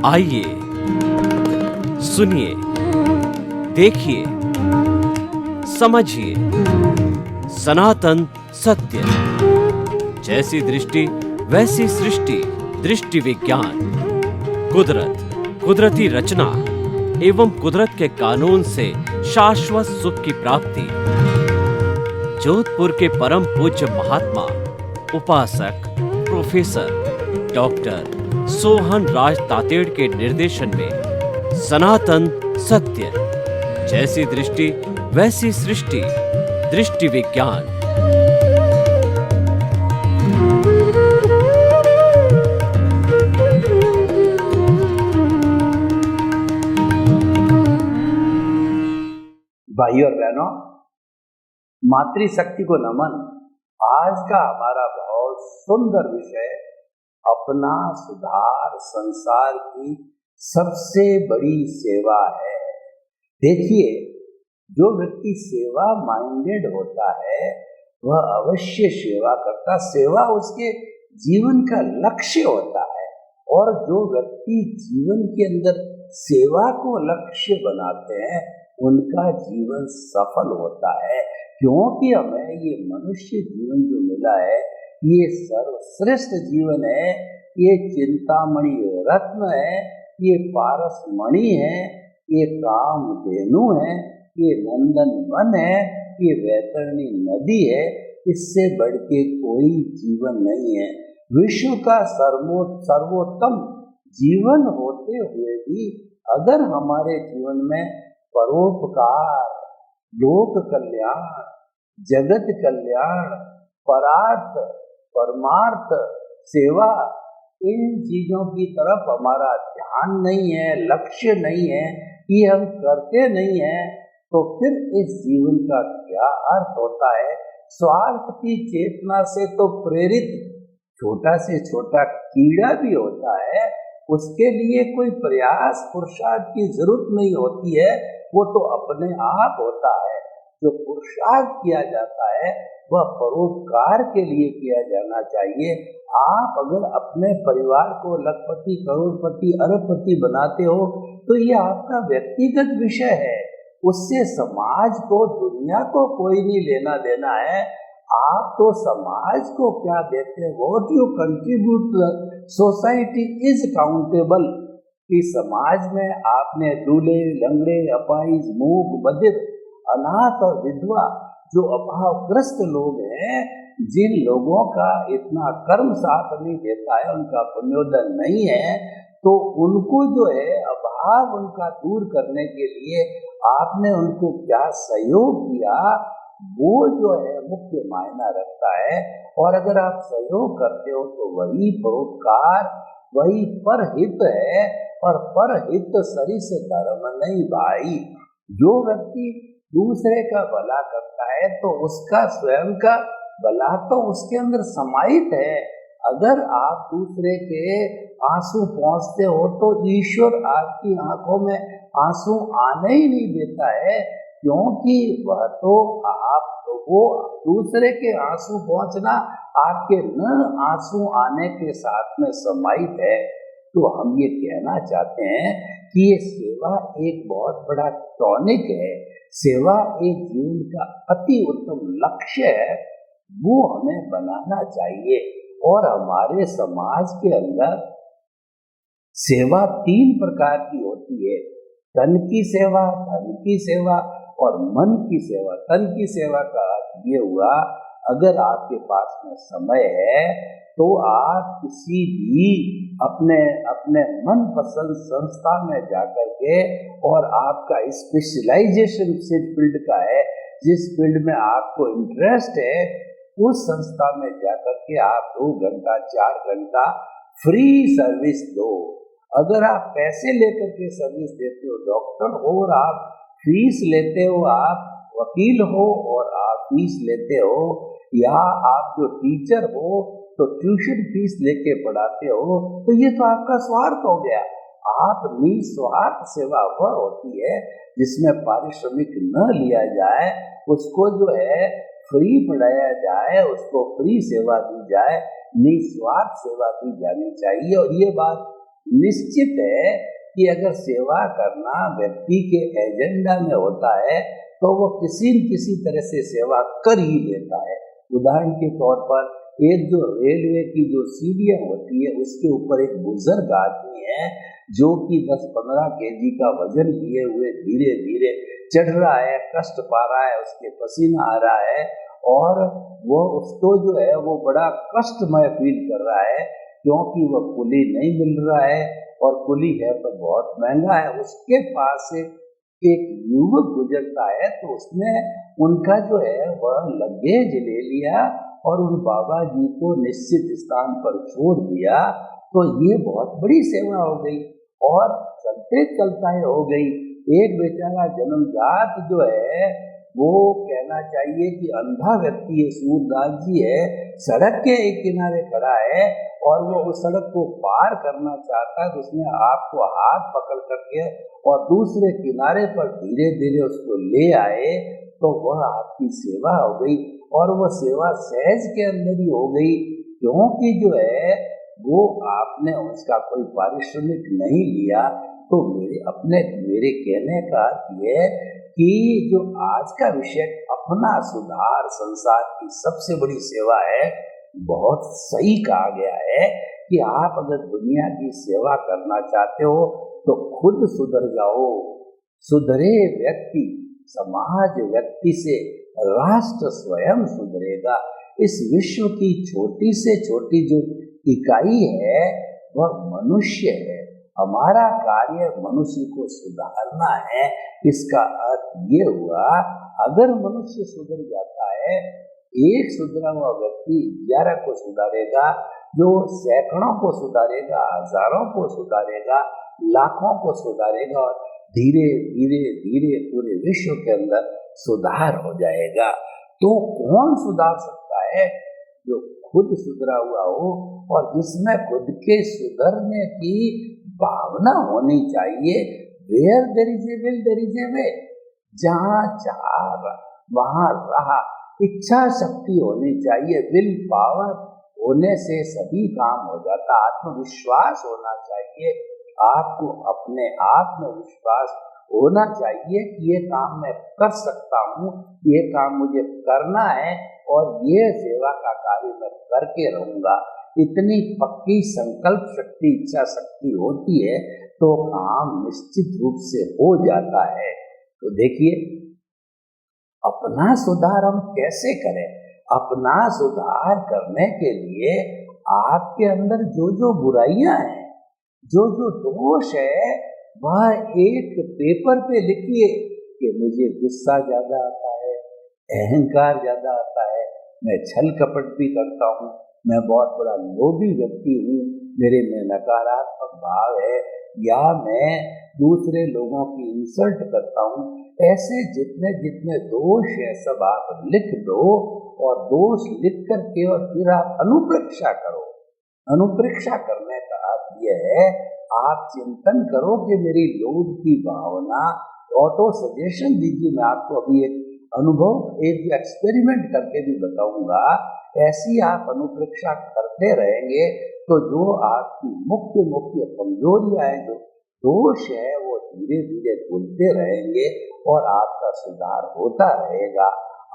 आइए सुनिए, देखिए, समझिए सनातन सत्य। जैसी दृष्टि वैसी सृष्टि, दृष्टि विज्ञान। कुदरत, कुदरती रचना एवं कुदरत के कानून से शाश्वत सुख की प्राप्ति। जोधपुर के परम पूज्य महात्मा उपासक प्रोफेसर डॉक्टर सोहन राज तातेड़ के निर्देशन में सनातन सत्य। जैसी दृष्टि वैसी सृष्टि, दृष्टि विज्ञान। भाइयों और बहनों, मातृशक्ति को नमन। आज का हमारा बहुत सुंदर विषय अपना सुधार संसार की सबसे बड़ी सेवा है। देखिए, जो व्यक्ति सेवा माइंडेड होता है वह अवश्य सेवा करता, सेवा उसके जीवन का लक्ष्य होता है। और जो व्यक्ति जीवन के अंदर सेवा को लक्ष्य बनाते हैं उनका जीवन सफल होता है, क्योंकि हमें ये मनुष्य जीवन जो मिला है ये सर्वश्रेष्ठ जीवन है। ये चिंतामणि रत्न है, ये पारसमणि है, ये कामधेनु है, ये नंदन वन है, ये वैतरणी नदी है। इससे बढ़ के कोई जीवन नहीं है। विश्व का सर्वोत्तम जीवन होते हुए भी अगर हमारे जीवन में परोपकार, लोक कल्याण, जगत कल्याण, परार्थ, परमार्थ, सेवा, इन चीजों की तरफ हमारा ध्यान नहीं है, लक्ष्य नहीं है, ये हम करते नहीं है, तो फिर इस जीवन का क्या अर्थ होता है। स्वार्थ की चेतना से तो प्रेरित छोटा से छोटा कीड़ा भी होता है, उसके लिए कोई प्रयास पुरुषार्थ की जरूरत नहीं होती है, वो तो अपने आप होता है। जो पुरुषार्थ किया जाता है वह परोपकार के लिए किया जाना चाहिए। आप अगर अपने परिवार को लखपति, करोड़पति, अरबपति बनाते हो तो ये आपका व्यक्तिगत विषय है, उससे समाज को, दुनिया को कोई नहीं लेना देना है। आप तो समाज को क्या देते हैं, what you contribute society is countable. कि समाज में आपने दूल्हे, लंगड़े, अपाहिज, मूक, बधिर, अनाथ और विधवा, जो अभावग्रस्त लोग हैं, जिन लोगों का इतना कर्म साथ नहीं देता है, उनका पुण्योदय नहीं है, तो उनको जो है अभाव उनका दूर करने के लिए आपने उनको क्या सहयोग किया, वो जो है मुख्य मायना रखता है। और अगर आप सहयोग करते हो तो वही परोपकार, वही परहित है। और परहित सरिस धर्म नहीं भाई। जो व्यक्ति दूसरे का भला करता है तो उसका स्वयं का भला तो उसके अंदर समाहित है। अगर आप दूसरे के आंसू पहुंचते हो तो ईश्वर आपकी आंखों में आंसू आने ही नहीं देता है, क्योंकि वह तो आप तो वो दूसरे के आंसू पहुंचना आपके न आंसू आने के साथ में समाहित है। तो हम ये कहना चाहते हैं कि ये सेवा एक बहुत बड़ा टॉनिक है, सेवा एक जीवन का अति उत्तम लक्ष्य है, वो हमें बनाना चाहिए। और हमारे समाज के अंदर सेवा 3 प्रकार की होती है, तन की सेवा, धन की सेवा और मन की सेवा। तन की सेवा का अर्थ ये हुआ, अगर आपके पास में समय है तो आप किसी भी अपने मनपसंद संस्था में जाकर के, और आपका स्पेशलाइजेशन जिस फील्ड का है, जिस फील्ड में आपको इंटरेस्ट है, उस संस्था में जाकर के आप 2 घंटा 4 घंटा फ्री सर्विस दो। अगर आप पैसे लेकर के सर्विस देते हो, डॉक्टर हो और आप फीस लेते हो, आप वकील हो और आप फीस लेते हो, या आप जो टीचर हो तो ट्यूशन फीस लेके पढ़ाते हो, तो ये तो आपका स्वार्थ हो गया। आप निस्वार्थ सेवा वह होती है जिसमें पारिश्रमिक न लिया जाए, उसको जो है फ्री पढ़ाया जाए, उसको फ्री सेवा दी जाए, निस्वार्थ सेवा दी जानी चाहिए। और ये बात निश्चित है कि अगर सेवा करना व्यक्ति के एजेंडा में होता है तो वो किसी न किसी तरह से सेवा कर ही लेता है। उदाहरण के तौर पर एक जो रेलवे की जो सीढ़ियाँ होती है उसके ऊपर एक बुजुर्ग आदमी है जो कि 10-15 केजी का वजन लिए हुए धीरे धीरे चढ़ रहा है, कष्ट पा रहा है, उसके पसीना आ रहा है और वो उसको जो है वो बड़ा कष्टमय फील कर रहा है क्योंकि वह कुली नहीं मिल रहा है और कुली है तो बहुत महंगा है। उसके पास से एक युवक गुजरता है तो उसने उनका जो है वह लगेज ले लिया और उन बाबा जी को निश्चित स्थान पर छोड़ दिया। तो ये बहुत बड़ी सेवा हो गई और चलते चलता हो गई। एक बेचारा जन्मजात जो है वो कहना चाहिए कि अंधा व्यक्ति है, सूरदास जी है, सड़क के एक किनारे खड़ा है और वो उस सड़क को पार करना चाहता है तो उसने आपको हाथ पकड़ करके और दूसरे किनारे पर धीरे धीरे उसको ले आए तो वह आपकी सेवा हो गई और वह सेवा सहज के अंदर ही हो गई क्योंकि जो है वो आपने उसका कोई पारिश्रमिक नहीं लिया। तो मेरे कहने का ये कि जो आज का विषय अपना सुधार संसार की सबसे बड़ी सेवा है, बहुत सही कहा गया है कि आप अगर दुनिया की सेवा करना चाहते हो तो खुद सुधर जाओ। सुधरे व्यक्ति समाज व्यक्ति से राष्ट्र स्वयं सुधरेगा। इस विश्व की छोटी से छोटी जो इकाई है वह मनुष्य है। हमारा कार्य मनुष्य को सुधारना है। इसका अर्थ ये हुआ अगर मनुष्य सुधर जाता है, एक सुधरा हुआ व्यक्ति 11 को सुधारेगा, जो सैकड़ों को सुधारेगा, हजारों को सुधारेगा, लाखों को सुधारेगा और धीरे धीरे धीरे पूरे विश्व के अंदर सुधार हो जाएगा। तो कौन सुधार सकता है? जो खुद सुधरा हुआ हो और जिसमें खुद के सुधरने की भावना होनी चाहिए। Where there is a will, there is a way। जहाँ चाह वहाँ रहा। इच्छा शक्ति होनी चाहिए। विल पावर होने से सभी काम हो जाता। आत्मविश्वास होना चाहिए। आपको अपने आप में विश्वास होना चाहिए कि ये काम मैं कर सकता हूँ, ये काम मुझे करना है और ये सेवा का कार्य मैं करके रहूँगा। इतनी पक्की संकल्प शक्ति, इच्छा शक्ति होती है तो काम निश्चित रूप से हो जाता है। तो देखिए अपना सुधार हम कैसे करें? अपना सुधार करने के लिए आपके अंदर जो जो बुराइयां हैं, जो जो दोष है, वह एक पेपर पे लिखिए कि मुझे गुस्सा ज्यादा आता है, अहंकार ज्यादा आता है, मैं छल कपट भी करता हूँ, मैं बहुत बड़ा लोभी व्यक्ति हूँ, मेरे में नकारात्मक भाव है, या मैं दूसरे लोगों की इंसल्ट करता हूँ। ऐसे जितने जितने दोष है सब आप लिख दो और दोष लिख करके और फिर आप अनुप्रेक्षा करो। अनुप्रेक्षा करने का अर्थ यह है आप चिंतन करो कि मेरी लोभ की भावना, ऑटो सजेशन दीजिए। मैं आपको अभी एक अनुभव, एक एक्सपेरिमेंट करके भी बताऊंगा। ऐसी आप अनुप्रेक्षा करते रहेंगे तो जो आपकी मुख्य मुख्य कमजोरियां हैं, जो दोष है, वो धीरे धीरे धुलते रहेंगे और आपका सुधार होता रहेगा।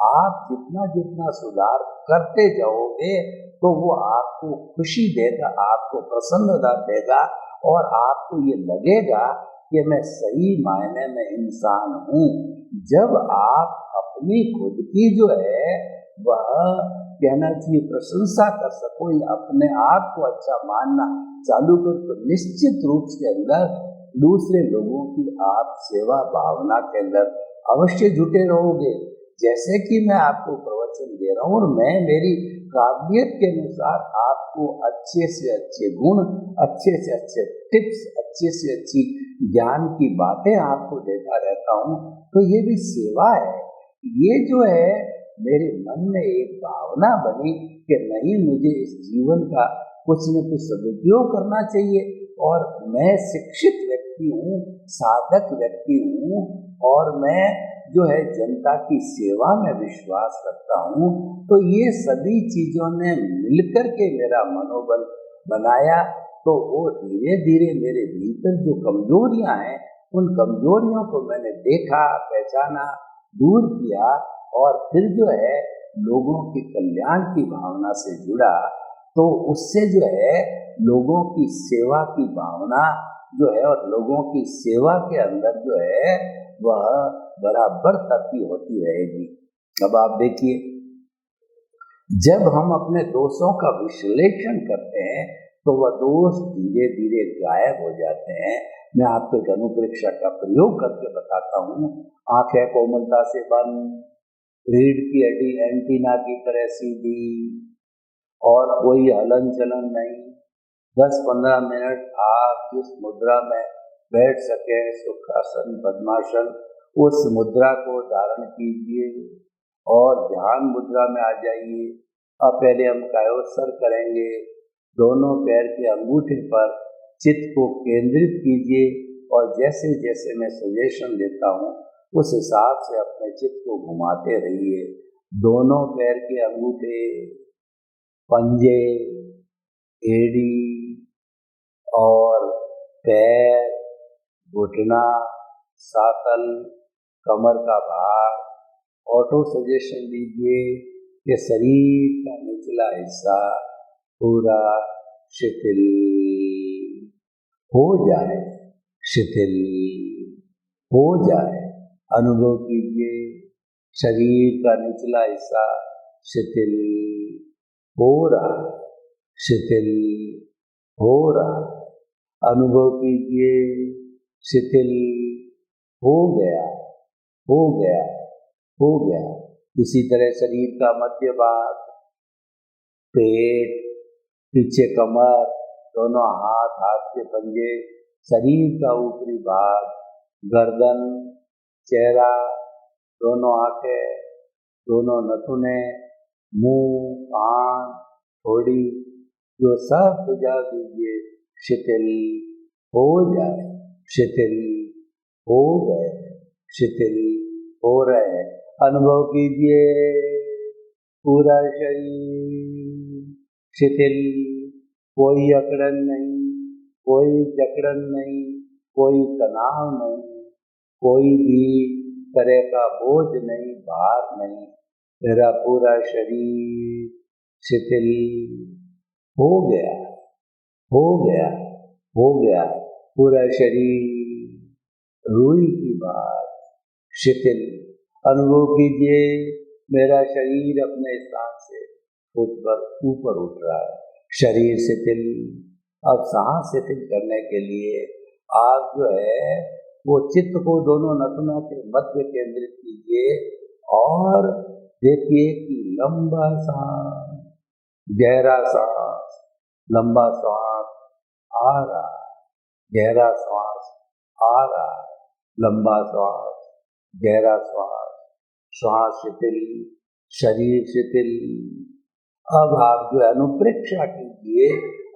आप जितना जितना सुधार करते जाओगे तो वो आपको खुशी देगा, आपको प्रसन्नता देगा और आपको ये लगेगा कि मैं सही मायने में इंसान हूँ। जब आप अपनी खुद की जो है वह कहना चाहिए प्रशंसा कर सको या अपने आप को अच्छा मानना चालू करो तो निश्चित रूप से अंदर दूसरे लोगों की आप सेवा भावना के अंदर अवश्य जुटे रहोगे। जैसे कि मैं आपको प्रवचन दे रहा हूँ और मैं मेरी काबिलियत के अनुसार आपको अच्छे से अच्छे गुण, अच्छे से अच्छे टिप्स, अच्छे से अच्छी ज्ञान की बातें आपको देता रहता हूँ। तो ये भी सेवा है। ये जो है मेरे मन में एक भावना बनी कि नहीं, मुझे इस जीवन का कुछ न कुछ सदुपयोग करना चाहिए और मैं शिक्षित व्यक्ति हूँ, साधक व्यक्ति हूँ और मैं जो है जनता की सेवा में विश्वास करता हूँ। तो ये सभी चीजों ने मिलकर के मेरा मनोबल बनाया। तो वो धीरे धीरे मेरे भीतर जो कमजोरियां हैं, उन कमजोरियों को मैंने देखा, पहचाना, दूर किया, और फिर जो है लोगों के कल्याण की भावना से जुड़ा। तो उससे जो है लोगों की सेवा की भावना जो है, और लोगों की सेवा के अंदर जो है वह बराबर तरक्की होती रहेगी। अब आप देखिए, जब हम अपने दोषों का विश्लेषण करते हैं तो वह दोष धीरे धीरे गायब हो जाते हैं। मैं आपको एक अनुप्रेक्षा का प्रयोग करके बताता हूँ। आंखें कोमलता से बंद, रीढ़ की हड्डी एंटीना की तरह सीधी, और कोई हलन चलन नहीं। 10-15 मिनट आप जिस मुद्रा में बैठ सके, सुखासन, पद्मासन, उस मुद्रा को धारण कीजिए और ध्यान मुद्रा में आ जाइए। अब पहले हम कायोत्सर्ग करेंगे। दोनों पैर के अंगूठे पर चित्त को केंद्रित कीजिए और जैसे जैसे मैं सजेशन देता हूँ उस हिसाब से अपने चित्त को घुमाते रहिए। दोनों पैर के अंगूठे, पंजे, एड़ी और पैर, घुटना, सातल, कमर का भाग। ऑटो सजेशन दीजिए कि शरीर का निचला हिस्सा पूरा शिथिल हो जाए, शिथिल हो जाए। अनुभव कीजिए, शरीर का निचला हिस्सा शिथिल हो रहा है, शिथिल हो रहा है। अनुभव कीजिए, शिथिल हो गया, हो गया, हो गया। इसी तरह शरीर का मध्य भाग, पेट, पीछे कमर, दोनों हाथ, हाथ के पंजे, शरीर का ऊपरी भाग, गर्दन, चेहरा, दोनों आंखें, दोनों नथुने, मुंह, कान, थोड़ी, जो सब सुझाव दीजिए शिथिल हो जाए, शिथिल हो गए, शिथिल हो रहे। अनुभव कीजिए, पूरा शरीर शिथिल, कोई अकड़न नहीं, कोई जकड़न नहीं, कोई तनाव नहीं, कोई भी तरह का बोझ नहीं, भार नहीं। मेरा पूरा शरीर शिथिल हो गया, हो गया, हो गया। पूरा शरीर रूई की बात शिथिल। अनुभव कीजिए, मेरा शरीर अपने स्थान से ऊपर उठ रहा है, शरीर शिथिल। अब सांस शिथिल करने के लिए आप जो है वो चित्त को दोनों नथुनों के मध्य केंद्रित कीजिए और देखिए कि लंबा सांस, गहरा सांस, लंबा सांस आ रहा है, गहरा सांस आ रहा है, लंबा सांस, गहरा श्वास, श्वास शिथिल, शरीर शिथिल। अब आप जो अनुप्रेक्षा कीजिए,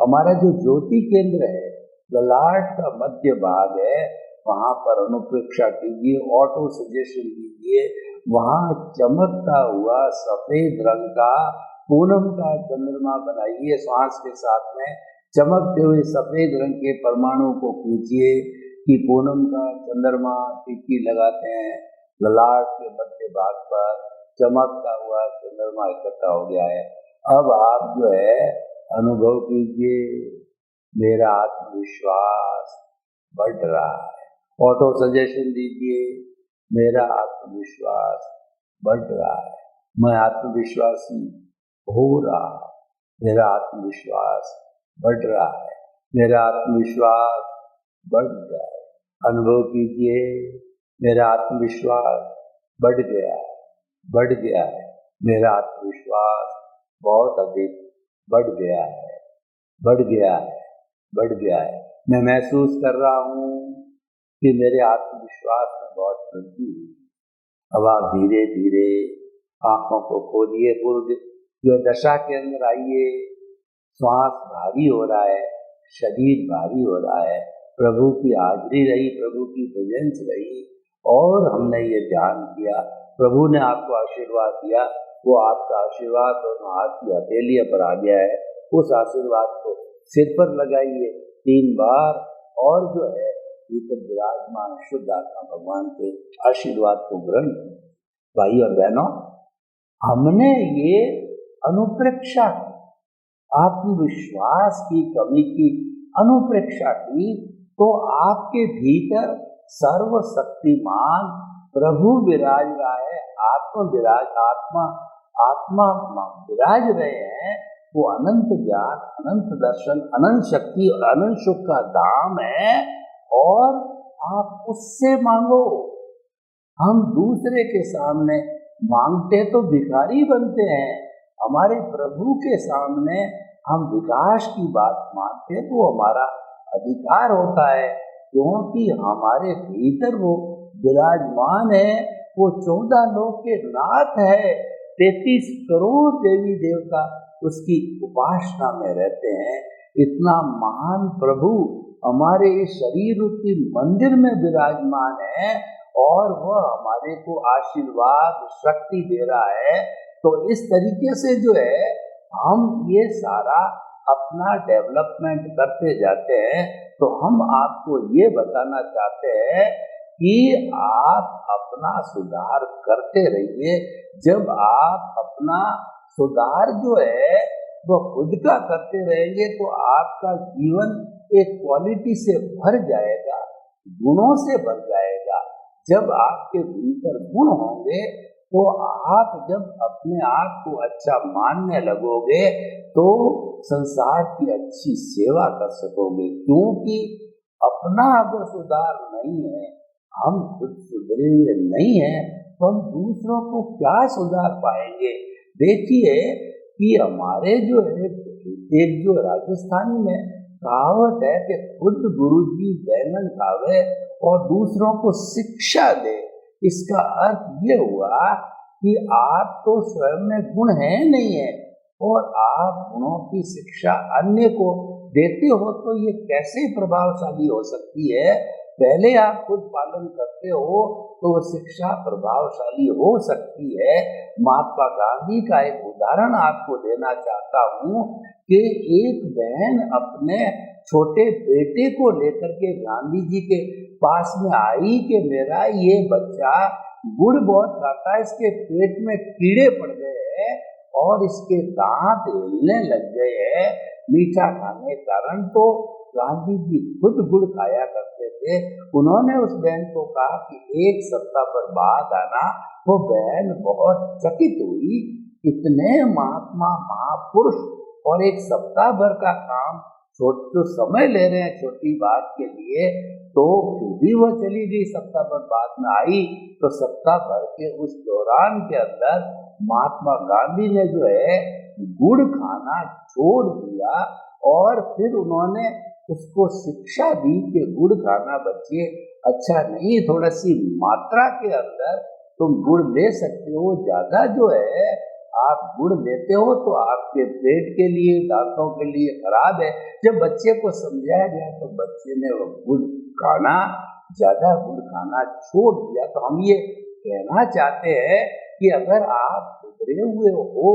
हमारा जो ज्योति केंद्र है, ललाट का मध्य भाग है, वहां पर अनुप्रेक्षा कीजिए, ऑटो सजेशन दीजिए। वहां चमकता हुआ सफेद रंग का पूनम का चंद्रमा बनाइए। श्वास के साथ में चमकते हुए सफेद रंग के परमाणु को खींचिए कि पूनम का चंद्रमा टिक्की लगाते हैं, ललाट के मध्य भाग पर चमकता हुआ चंद्रमा इकट्ठा हो गया है। अब आप जो है अनुभव कीजिए, मेरा आत्मविश्वास बढ़ रहा है। ऑटो सजेशन दीजिए, मेरा आत्मविश्वास बढ़ रहा है, मैं आत्मविश्वासी हो रहा हूं, मेरा आत्मविश्वास बढ़ रहा है, मेरा आत्मविश्वास बढ़ गया है। अनुभव कीजिए, मेरा आत्मविश्वास बढ़ गया है, बढ़ गया है, मेरा आत्मविश्वास बहुत अधिक बढ़ गया है, बढ़ गया है, बढ़ गया है। मैं महसूस कर रहा हूँ कि मेरे आत्मविश्वास में बहुत वृद्धि हुई। अब आप धीरे धीरे आंखों को खोलिए, पूर्व जो दशा के अंदर आइए। श्वास भारी हो रहा है, शरीर भारी हो रहा है, प्रभु की हाजिरी रही, प्रभु की प्रेजेंस रही और हमने ये ध्यान किया। प्रभु ने आपको आशीर्वाद दिया, वो आपका आशीर्वाद दोनों हाथ की हथेलियों पर आ गया है। उस आशीर्वाद को सिर पर लगाइए 3 बार और जो है भीतर विराजमान शुद्ध आत्मा भगवान के आशीर्वाद को ग्रहण कीजिए। भाई और बहनों, हमने ये अनुप्रेक्षा की, आत्मविश्वास की कमी की अनुप्रेक्षा की, तो आपके भीतर सर्वशक्तिमान प्रभु विराज रहा है, आत्मा विराज रहे हैं। वो अनंत ज्ञान, अनंत दर्शन, अनंत शक्ति और अनंत सुख का धाम है, और आप उससे मांगो। हम दूसरे के सामने मांगते तो भिखारी बनते हैं, हमारे प्रभु के सामने हम विकास की बात मानते तो हमारा अधिकार होता है, क्योंकि हमारे भीतर वो विराजमान है। वो 14 लोक के नाथ है, 33 करोड़ देवी देवता उसकी उपासना में रहते हैं। इतना महान प्रभु हमारे शरीर रूपी मंदिर में विराजमान है, और वह हमारे को आशीर्वाद शक्ति दे रहा है। तो इस तरीके से जो है हम ये सारा अपना डेवलपमेंट करते जाते हैं। तो हम आपको ये बताना चाहते हैं कि आप अपना सुधार करते रहिए। जब आप अपना सुधार जो है वो खुद का करते रहेंगे तो आपका जीवन एक क्वालिटी से भर जाएगा, गुणों से भर जाएगा। जब आपके भीतर गुण होंगे तो आप जब अपने आप को अच्छा मानने लगोगे तो संसार की अच्छी सेवा कर सकोगे। क्योंकि अपना अगर सुधार नहीं है, हम खुद सुधरे हुए नहीं है, तो हम दूसरों को क्या सुधार पाएंगे। देखिए कि हमारे जो है एक जो राजस्थानी में कहावत है कि खुद गुरुजी बैंगन खावे और दूसरों को शिक्षा दे। इसका अर्थ ये हुआ कि आप तो स्वयं में गुण है नहीं है, और आप गुणों की शिक्षा अन्य को देते हो तो ये कैसे प्रभावशाली हो सकती है। पहले आप खुद पालन करते हो तो वो शिक्षा प्रभावशाली हो सकती है। महात्मा गांधी का एक उदाहरण आपको देना चाहता हूँ कि एक बहन अपने छोटे बेटे को लेकर के गांधी जी के पास में आई कि मेरा ये बच्चा गुड़ बहुत खाता है, इसके पेट में कीड़े पड़ गए हैं और इसके दांत हिलने लग गए हैं मीठा खाने के कारण। तो गांधी जी खुद गुड़ खाया करते थे। उन्होंने उस बहन को कहा कि 1 सप्ताह पर बाद आना। वो बहन बहुत चकित हुई, इतने महात्मा महापुरुष और 1 सप्ताह भर का काम जो समय ले रहे हैं छोटी बात के लिए, तो फिर भी वह चली गई। सप्ताह भर बाद में आई तो सप्ताह भर के उस दौरान के अंदर महात्मा गांधी ने जो है गुड़ खाना छोड़ दिया, और फिर उन्होंने उसको शिक्षा दी कि गुड़ खाना बच्चे अच्छा नहीं, थोड़ा सी मात्रा के अंदर तुम गुड़ ले सकते हो, ज्यादा जो है आप गुड़ लेते हो तो आपके पेट के लिए, दांतों के लिए खराब है। जब बच्चे को समझाया गया तो बच्चे ने वो गुड़ खाना, ज्यादा गुड़ खाना छोड़ दिया। तो हम ये कहना चाहते हैं कि अगर आप सुधरे हुए हो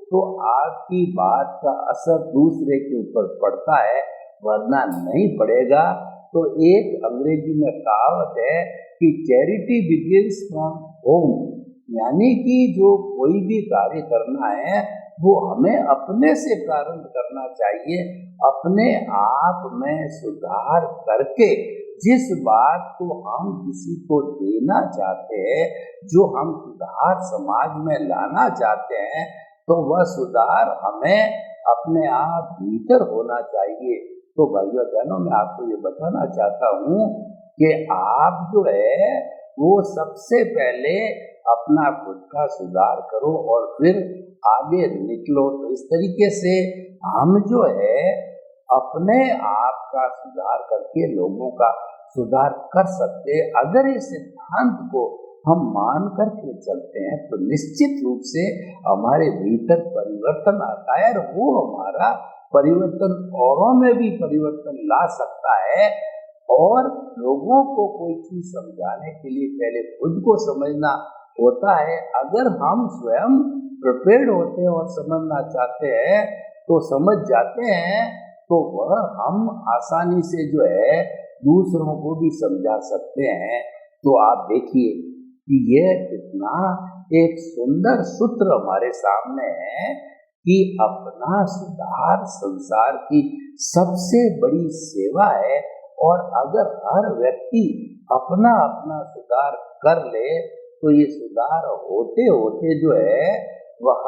तो आपकी बात का असर दूसरे के ऊपर पड़ता है, वरना नहीं पड़ेगा। तो एक अंग्रेजी में कहावत है कि चैरिटी बिगिंस फ्रॉम होम, यानी कि जो कोई भी कार्य करना है वो हमें अपने से प्रारंभ करना चाहिए। अपने आप में सुधार करके जिस बात को हम किसी को देना चाहते हैं, जो हम सुधार समाज में लाना चाहते हैं, तो वह सुधार हमें अपने आप भीतर होना चाहिए। तो भाइयों बहनों, मैं आपको ये बताना चाहता हूँ कि आप जो है वो सबसे पहले अपना खुद का सुधार करो और फिर आगे निकलो। तो इस तरीके से हम जो है अपने आप का सुधार करके लोगों का सुधार कर सकते। अगर इस सिद्धांत को हम मान करके चलते हैं तो निश्चित रूप से हमारे भीतर परिवर्तन आता है, और वो हमारा परिवर्तन औरों में भी परिवर्तन ला सकता है। और लोगों को कोई चीज समझाने के लिए पहले खुद को समझना होता है। अगर हम स्वयं प्रिपेयर्ड होते हैं और समझना चाहते हैं तो समझ जाते हैं, तो वह हम आसानी से जो है दूसरों को भी समझा सकते हैं। तो आप देखिए कि यह कितना एक सुंदर सूत्र हमारे सामने है कि अपना सुधार संसार की सबसे बड़ी सेवा है। और अगर हर व्यक्ति अपना अपना सुधार कर ले तो ये सुधार होते होते जो है वह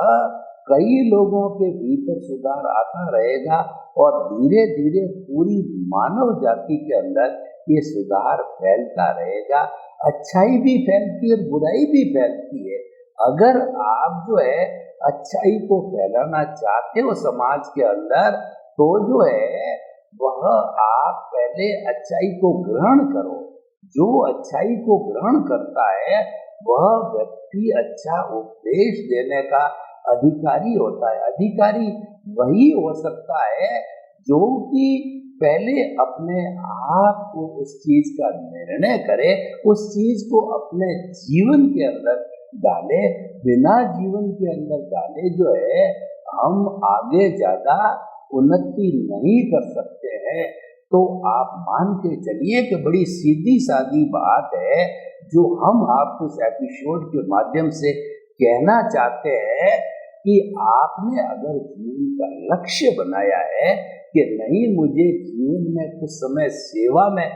कई लोगों के भीतर सुधार आता रहेगा और धीरे धीरे पूरी मानव जाति के अंदर ये सुधार फैलता रहेगा। अच्छाई भी फैलती है, बुराई भी फैलती है। अगर आप जो है अच्छाई को फैलाना चाहते हो समाज के अंदर तो जो है वह आप पहले अच्छाई को ग्रहण करो। जो अच्छाई को ग्रहण करता है वह व्यक्ति अच्छा उपदेश देने का अधिकारी होता है। अधिकारी वही हो सकता है जो कि पहले अपने आप को उस चीज का निर्णय करे, उस चीज को अपने जीवन के अंदर डाले। बिना जीवन के अंदर डाले जो है हम आगे ज्यादा उन्नति नहीं कर सकते हैं। तो आप मान के चलिए कि बड़ी सीधी सादी बात है जो हम आपको इस एपिसोड के माध्यम से कहना चाहते हैं कि आपने अगर जीवन का लक्ष्य बनाया है कि नहीं मुझे जीवन में कुछ समय सेवा में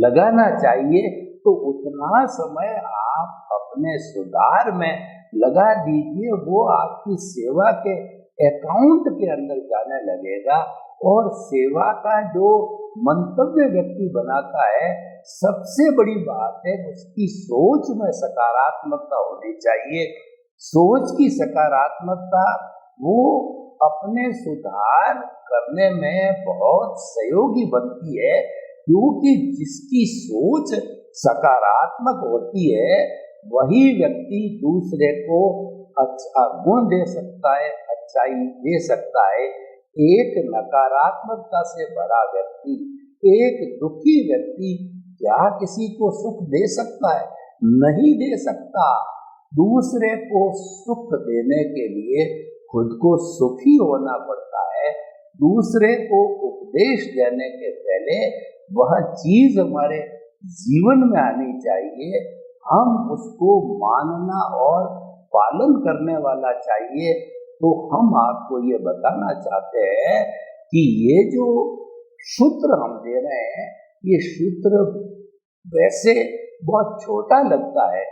लगाना चाहिए तो उतना समय आप अपने सुधार में लगा दीजिए। वो आपकी सेवा के अकाउंट के अंदर जाने लगेगा। और सेवा का जो मंतव्य व्यक्ति बनाता है सबसे बड़ी बात है उसकी सोच में सकारात्मकता होनी चाहिए। सोच की सकारात्मकता वो अपने सुधार करने में बहुत सहयोगी बनती है क्योंकि जिसकी सोच सकारात्मक होती है वही व्यक्ति दूसरे को अच्छा गुण दे सकता है, अच्छाई दे सकता है। एक नकारात्मकता से भरा व्यक्ति, एक दुखी व्यक्ति क्या किसी को सुख दे सकता है? नहीं दे सकता। दूसरे को सुख देने के लिए खुद को सुखी होना पड़ता है। दूसरे को उपदेश देने के पहले वह चीज हमारे जीवन में आनी चाहिए, हम उसको मानना और पालन करने वाला चाहिए। तो हम आपको ये बताना चाहते हैं कि ये जो सूत्र हम दे रहे हैं ये सूत्र वैसे बहुत छोटा लगता है।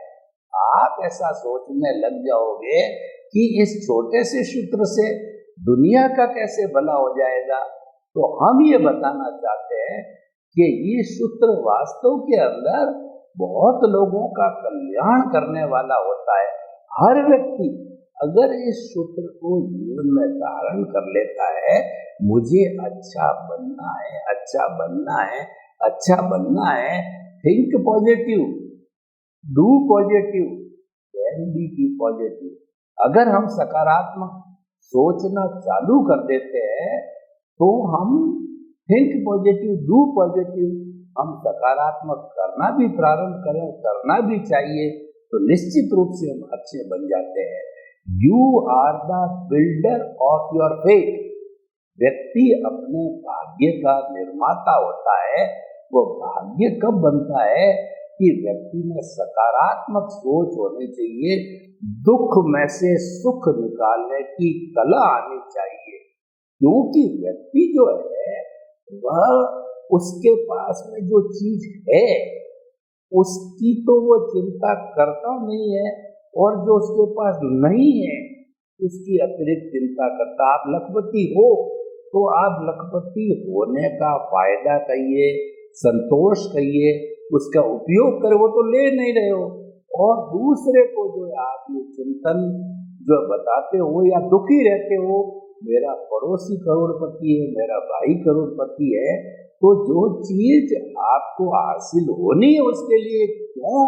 आप ऐसा सोचने लग जाओगे कि इस छोटे से सूत्र से दुनिया का कैसे भला हो जाएगा। तो हम ये बताना चाहते हैं कि ये सूत्र वास्तव के अंदर बहुत लोगों का कल्याण करने वाला होता है। हर व्यक्ति अगर इस सूत्र को जीवन में धारण कर लेता है, मुझे अच्छा बनना है, अच्छा बनना है, अच्छा बनना है, think positive, do positive, can be positive. अगर हम सकारात्मक सोचना चालू कर देते हैं तो हम थिंक पॉजिटिव, डू पॉजिटिव, हम सकारात्मक करना भी प्रारंभ करें, करना भी चाहिए तो निश्चित रूप से हम अच्छे बन जाते हैं। You are the builder of your fate. व्यक्ति अपने भाग्य का निर्माता होता है। वो भाग्य कब बनता है कि व्यक्ति में सकारात्मक सोच होनी चाहिए, दुख में से सुख निकालने की कला आनी चाहिए। क्योंकि व्यक्ति जो है वह उसके पास में जो चीज है उसकी तो वो चिंता करता नहीं है और जो उसके पास नहीं है उसकी अतिरिक्त चिंता करता। आप लखपति हो तो आप लखपति होने का फायदा कहिए, संतोष कहिए, उसका उपयोग करो, वो तो ले नहीं रहे हो। और दूसरे को जो आप ये चिंतन जो बताते हो या दुखी रहते हो, मेरा पड़ोसी करोड़पति है, मेरा भाई करोड़पति है, तो जो चीज आपको हासिल होनी है उसके लिए क्यों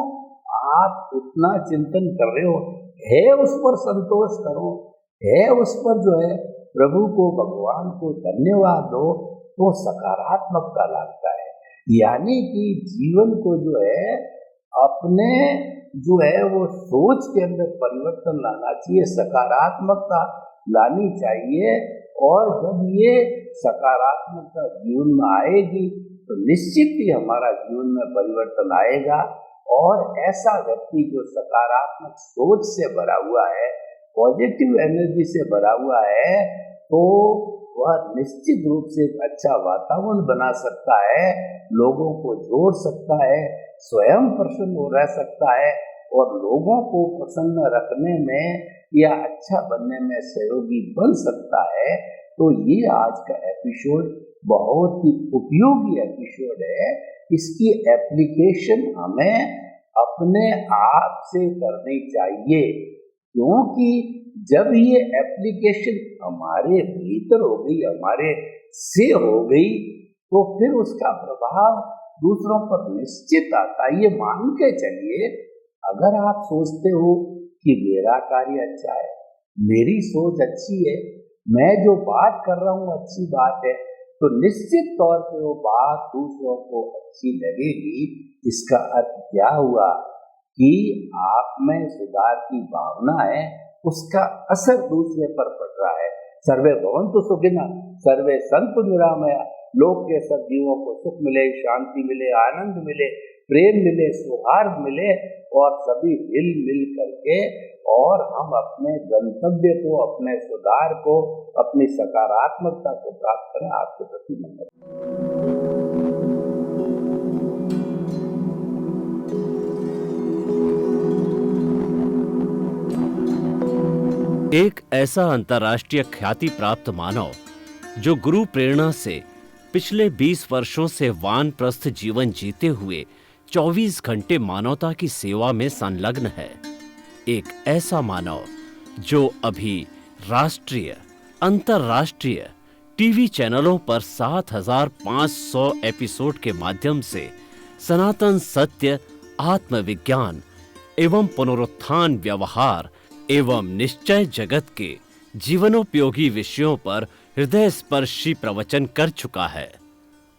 आप उतना चिंतन कर रहे हो? है उस पर संतोष करो, है उस पर जो है प्रभु को, भगवान को धन्यवाद दो, तो सकारात्मकता लाता है। यानी कि जीवन को जो है अपने जो है वो सोच के अंदर परिवर्तन लाना चाहिए, सकारात्मकता लानी चाहिए और जब ये सकारात्मकता जीवन में आएगी तो निश्चित ही हमारा जीवन में परिवर्तन आएगा। और ऐसा व्यक्ति जो सकारात्मक सोच से भरा हुआ है, पॉजिटिव एनर्जी से भरा हुआ है, तो वह निश्चित रूप से एक अच्छा वातावरण बना सकता है, लोगों को जोड़ सकता है, स्वयं प्रसन्न रह सकता है और लोगों को प्रसन्न रखने में या अच्छा बनने में सहयोगी बन सकता है। तो ये आज का एपिसोड बहुत ही उपयोगी एपिसोड है। इसकी एप्लीकेशन हमें अपने आप से करनी चाहिए, क्योंकि जब ये एप्लीकेशन हमारे भीतर हो गई, हमारे से हो गई, तो फिर उसका प्रभाव दूसरों पर निश्चित आता है। ये मान के चलिए, अगर आप सोचते हो कि मेरा कार्य अच्छा है, मेरी सोच अच्छी है, मैं जो बात कर रहा हूँ अच्छी बात है, तो निश्चित तौर पे वो बात दूसरों को अच्छी लगेगी। इसका अर्थ क्या हुआ कि आप में सुधार की भावना है, उसका असर दूसरे पर पड़ रहा है। सर्वे भवन्तु सुखिनः, सर्वे सन्तु निरामया। लोक के सब जीवों को सुख मिले, शांति मिले, आनंद मिले, प्रेम मिले, सौहार्द मिले और सभी हिल मिल करके और हम अपने गंतव्य को, अपने सुधार को, अपनी सकारात्मकता को प्राप्त करें। आपके प्रति मंगल। एक ऐसा अंतर्राष्ट्रीय ख्याति प्राप्त मानव जो गुरु प्रेरणा से पिछले 20 वर्षों से वानप्रस्थ जीवन जीते हुए 24 घंटे मानवता की सेवा में संलग्न है। एक ऐसा मानव जो अभी राष्ट्रीय, अंतर्राष्ट्रीय टीवी चैनलों पर 7,500 एपिसोड के माध्यम से सनातन सत्य, आत्मविज्ञान एवं पुनरुत्थान, व्यवहार एवं निश्चय जगत के जीवनोपयोगी विषयों पर हृदय स्पर्शी प्रवचन कर चुका है।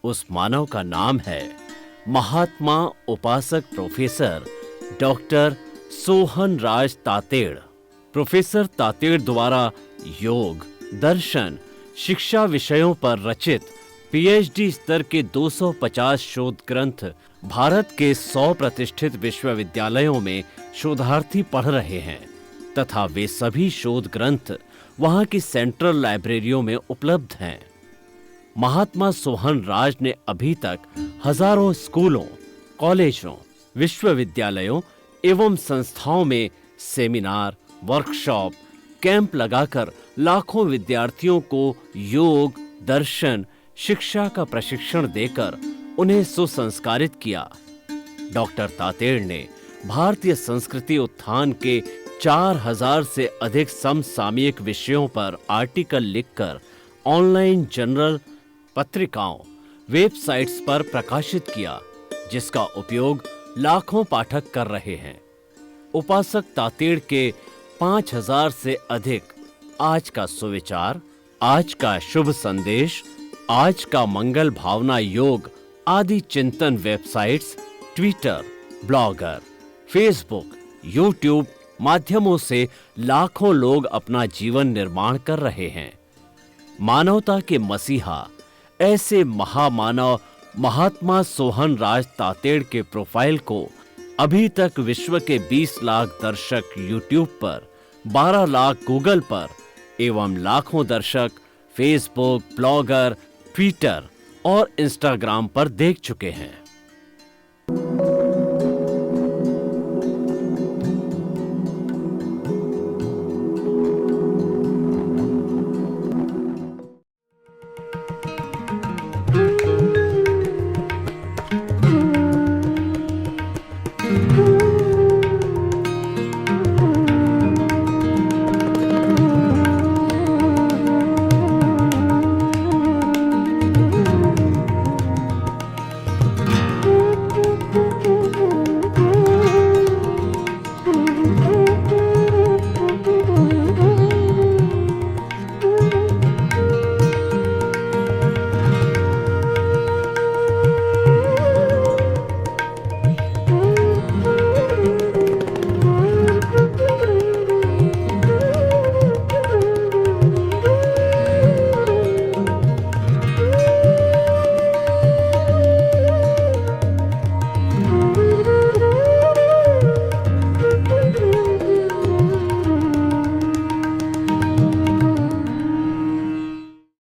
उस मानव का नाम है महात्मा उपासक प्रोफेसर डॉक्टर सोहन राज तातेड़। प्रोफेसर तातेड़ द्वारा योग, दर्शन, शिक्षा विषयों पर रचित पीएचडी स्तर के 250 शोध ग्रंथ भारत के 100 प्रतिष्ठित विश्वविद्यालयों में शोधार्थी पढ़ रहे हैं तथा वे सभी शोध ग्रंथ वहां की सेंट्रल लाइब्रेरियों में उपलब्ध हैं। महात्मा सोहन राज ने अभी तक हजारों स्कूलों, कॉलेजों, विश्वविद्यालयों एवं संस्थाओं में सेमिनार, वर्कशॉप, कैंप लगाकर लाखों विद्यार्थियों को योग, दर्शन, शिक्षा का प्रशिक्षण देकर उन्हें सुसंस्कारित किया। डॉक्टर तातेड़ ने भारतीय संस्कृति उत्थान के 4000 से अधिक समसामयिक विषयों पर आर्टिकल लिखकर ऑनलाइन जर्नल, पत्रिकाओं, वेबसाइट्स पर प्रकाशित किया, जिसका उपयोग लाखों पाठक कर रहे हैं। उपासक तातेड़ के 5000 से अधिक आज का सुविचार, आज का शुभ संदेश, आज का मंगल भावना योग आदि चिंतन websites, Twitter, blogger, Facebook, YouTube माध्यमों से लाखों लोग अपना जीवन निर्माण कर रहे हैं। मानवता के मसीहा ऐसे महामानव महात्मा सोहन राज तातेड़ के प्रोफाइल को अभी तक विश्व के 20 लाख दर्शक यूट्यूब पर, 12 लाख गूगल पर एवं लाखों दर्शक फेसबुक, ब्लॉगर, ट्विटर और इंस्टाग्राम पर देख चुके हैं।